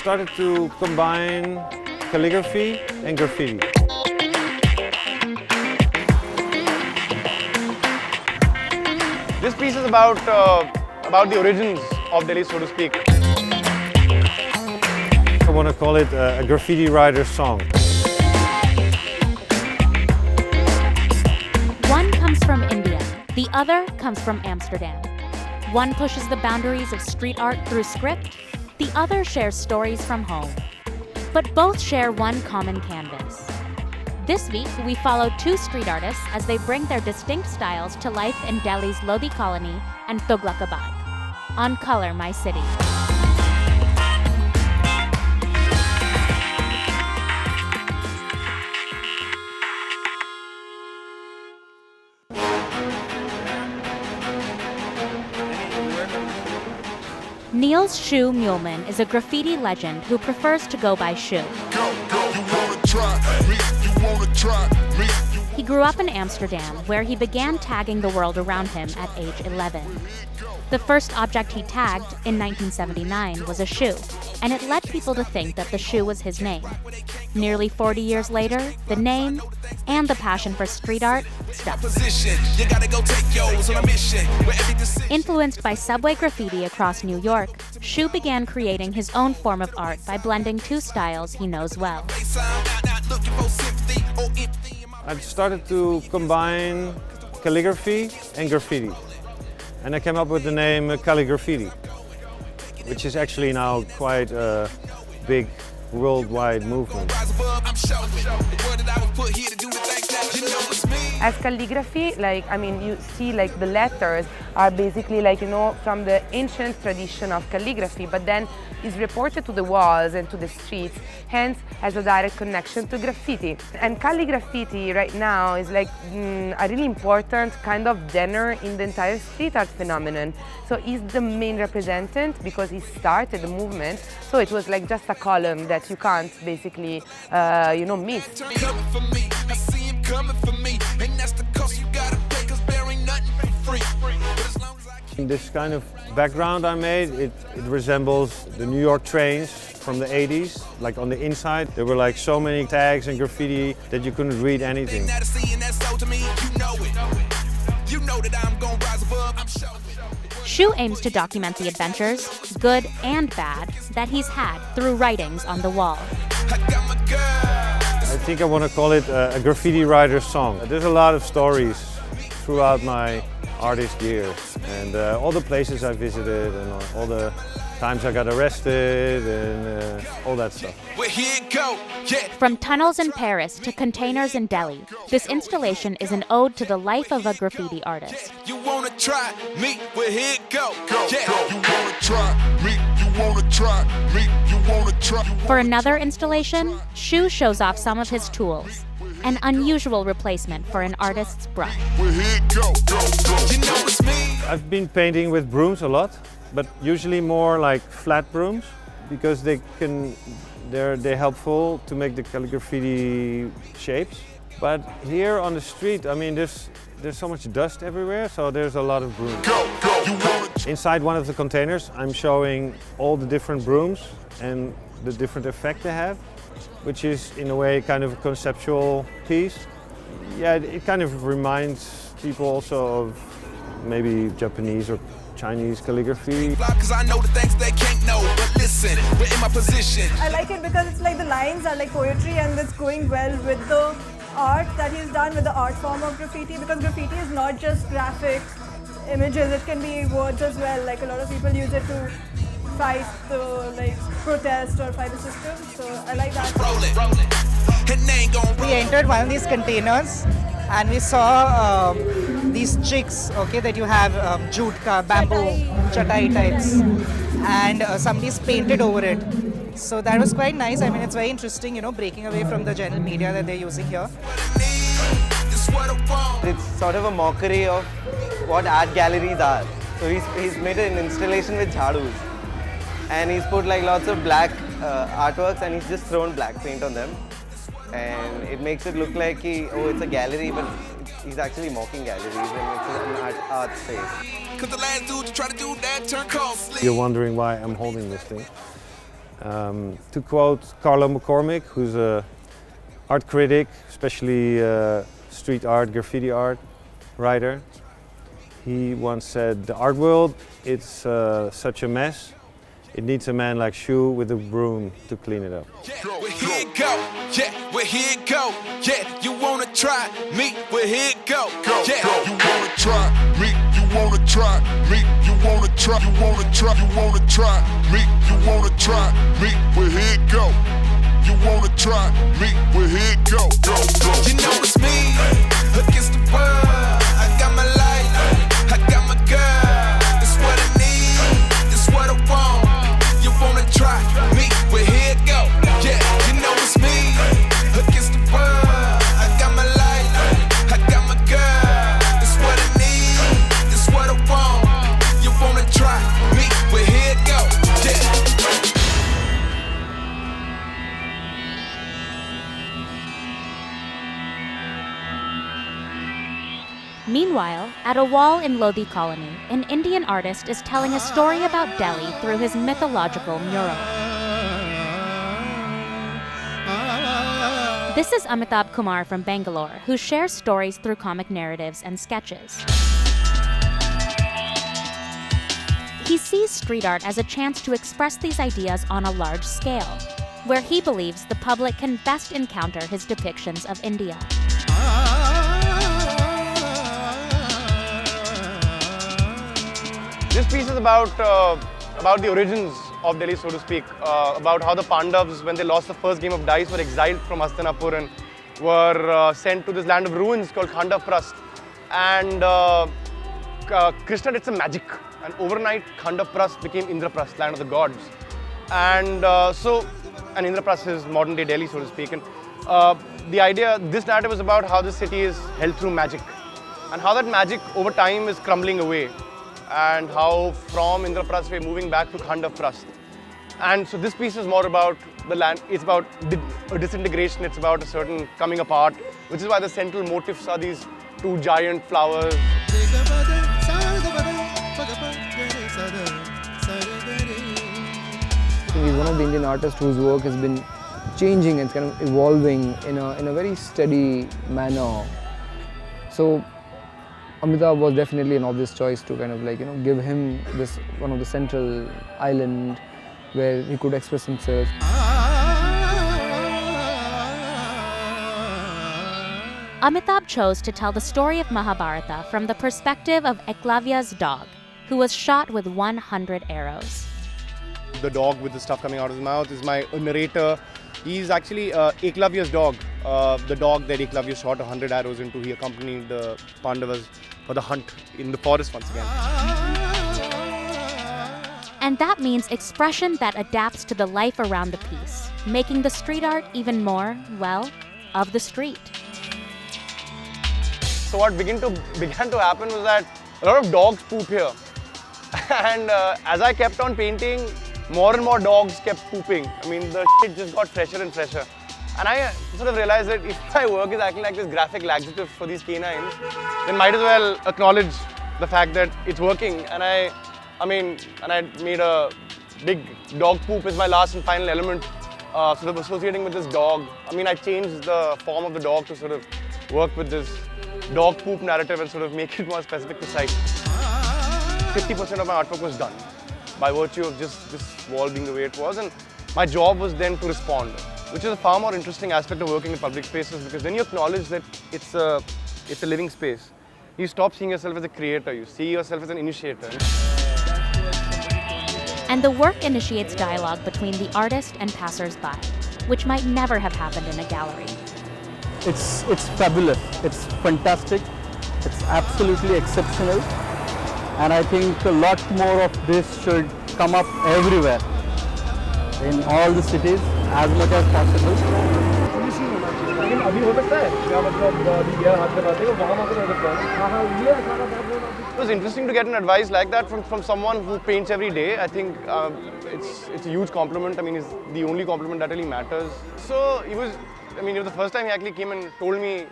started to combine calligraphy and graffiti. This piece is about the origins of Delhi, so to speak. I want to call it a graffiti writer's song. One comes from India, the other comes from Amsterdam. One pushes the boundaries of street art through script, the other shares stories from home. But both share one common canvas. This week, we follow two street artists as they bring their distinct styles to life in Delhi's Lodhi Colony and Tughlakabad. On Color My City. Niels Shoe Muelman is a graffiti legend who prefers to go by Shoe. He grew up in Amsterdam, where he began tagging the world around him at age 11. The first object he tagged, in 1979, was a shoe, and it led people to think that the shoe was his name. Nearly 40 years later, the name and the passion for street art stuck. Influenced by subway graffiti across New York, Shoe began creating his own form of art by blending two styles he knows well. I started to combine calligraphy and graffiti. And I came up with the name Calligraffiti, which is actually now quite a big worldwide movement. As calligraphy, you see the letters are basically from the ancient tradition of calligraphy, but then is reported to the walls and to the streets, hence has a direct connection to graffiti. And calligraffiti right now is a really important kind of genre in the entire street art phenomenon. So he's the main representative because he started the movement, so it was just a column that you can't basically, miss. This kind of background I made, it resembles the New York trains from the 80s. On the inside, there were so many tags and graffiti that you couldn't read anything. Shoe aims to document the adventures, good and bad, that he's had through writings on the wall. I think I want to call it a graffiti writer's song. There's a lot of stories throughout my artist years, and all the places I visited and all the times I got arrested and all that stuff. From tunnels in Paris to containers in Delhi, this installation is an ode to the life of a graffiti artist. You wanna try me? Well, here it go. For another installation, Shoe shows off some of his tools, an unusual replacement for an artist's brush. I've been painting with brooms a lot, but usually more flat brooms, because they're helpful to make the calligraphy shapes. But here on the street, there's so much dust everywhere, so there's a lot of brooms. Inside one of the containers, I'm showing all the different brooms and the different effect they have, which is in a way kind of a conceptual piece. Yeah, it kind of reminds people also of maybe Japanese or Chinese calligraphy. I know the things they can't know, but listen, we're in my position. I like it because it's the lines are like poetry, and it's going well with the art that he's done, with the art form of graffiti, because graffiti is not just graphic images, it can be words as well. A lot of people use it to fight the protest or fight the system, so I like that. We entered one of these containers and we saw these chicks, that you have jute bamboo chatai types, and somebody's painted over it. So that was quite nice. It's very interesting, breaking away from the general media that they're using here. It's sort of a mockery of what art galleries are. So he's made an installation with jhadus, and he's put lots of black artworks, and he's just thrown black paint on them, and it makes it look like it's a gallery, but he's actually mocking galleries, and it's an art space. You're wondering why I'm holding this thing. To quote Carlo McCormick, who's a art critic, especially street art, graffiti art writer, he once said, "The art world, it's such a mess. It needs a man like Shoe with a broom to clean it up." Well, here it go. Yeah, well, here it go. Yeah, you wanna try me? Well, here it go. Yeah, you wanna try me? You wanna try me? You wanna try? You wanna try? You wanna try me? You wanna try me? Well, here it go. You wanna try me? Well, here it go. You know it's me against the world. I got my light, I got my girl. It's what I need, it's what I want. You wanna try me? Well, here it go. Yeah, you know it's me against the world. I got my light, I got my girl. It's what I need, it's what I want. You wanna try me? Well, here it go. Yeah. Meanwhile, at a wall in Lodhi Colony, an Indian artist is telling a story about Delhi through his mythological mural. This is Amitabh Kumar from Bangalore, who shares stories through comic narratives and sketches. He sees street art as a chance to express these ideas on a large scale, where he believes the public can best encounter his depictions of India. This piece is about the origins of Delhi, so to speak, about how the Pandavas, when they lost the first game of dice, were exiled from Hastinapur and were sent to this land of ruins called Khandaprast. And Krishna did some magic, and overnight Khandaprast became Indraprast, land of the gods. And and Indraprast is modern day Delhi, so to speak. And the idea, this narrative is about how the city is held through magic, and how that magic over time is crumbling away, and how from Indraprast we're moving back to Khandaprast. And so this piece is more about the land, it's about a disintegration, it's about a certain coming apart, which is why the central motifs are these two giant flowers. He's one of the Indian artists whose work has been changing and kind of evolving in a very steady manner. So Amitabh was definitely an obvious choice to kind of give him this one of the central island where he could express himself. Amitabh chose to tell the story of Mahabharata from the perspective of Eklavya's dog, who was shot with 100 arrows. The dog with the stuff coming out of his mouth is my narrator. He's actually Eklavya's dog, the dog that Eklavya shot 100 arrows into. He accompanied the Pandavas for the hunt in the forest once again. And that means expression that adapts to the life around the piece, making the street art even more, well, of the street. So what began to happen was that a lot of dogs poop here. And as I kept on painting, more and more dogs kept pooping. I mean, the shit just got fresher and fresher. And I sort of realized that if my work is acting like this graphic laxative for these canines, then might as well acknowledge the fact that it's working. And I made a big dog poop as my last and final element, sort of associating with this dog. I mean, I changed the form of the dog to sort of work with this dog poop narrative and sort of make it more specific to sight. 50% of my artwork was done by virtue of just this wall being the way it was, and my job was then to respond, which is a far more interesting aspect of working in public spaces, because then you acknowledge that it's a living space. You stop seeing yourself as a creator, you see yourself as an initiator. And the work initiates dialogue between the artist and passers-by, which might never have happened in a gallery. It's fabulous, it's fantastic, it's absolutely exceptional, and I think a lot more of this should come up everywhere, in all the cities, as much as possible. It was interesting to get an advice like that from someone who paints every day. I think it's a huge compliment. I mean, it's the only compliment that really matters. So it was the first time he actually came and told me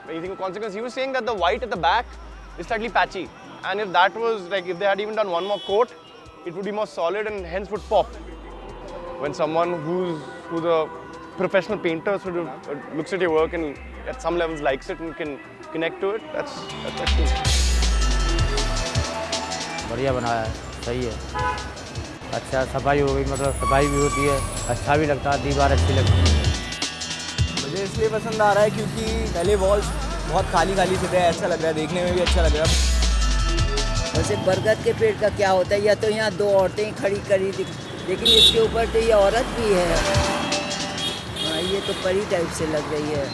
anything of consequence. He was saying that the white at the back is slightly patchy, and if they had even done one more coat, it would be more solid and hence would pop. when someone who's a professional painter sort of looks at your work and at some levels likes it and can connect to it, that's cool. बढ़िया बनाया है, सही है, अच्छा सफाई हो गई, मतलब सफाई भी होती है, अच्छा भी लगता है, दीवार अच्छी लगती है। मुझे इसलिए पसंद आ रहा है क्योंकि पहले वॉल्स बहुत खाली खाली से थे, ऐसा लग रहा है, देखने में भी अच्छा लग रहा है। वैसे बरगद के पेड़ का क्या होता है, या तो यहाँ दो औरतें खड़ी करी लेकिन इसके ऊपर तो ये औरत भी है। हाँ, ये तो परी टाइप से लग रही है।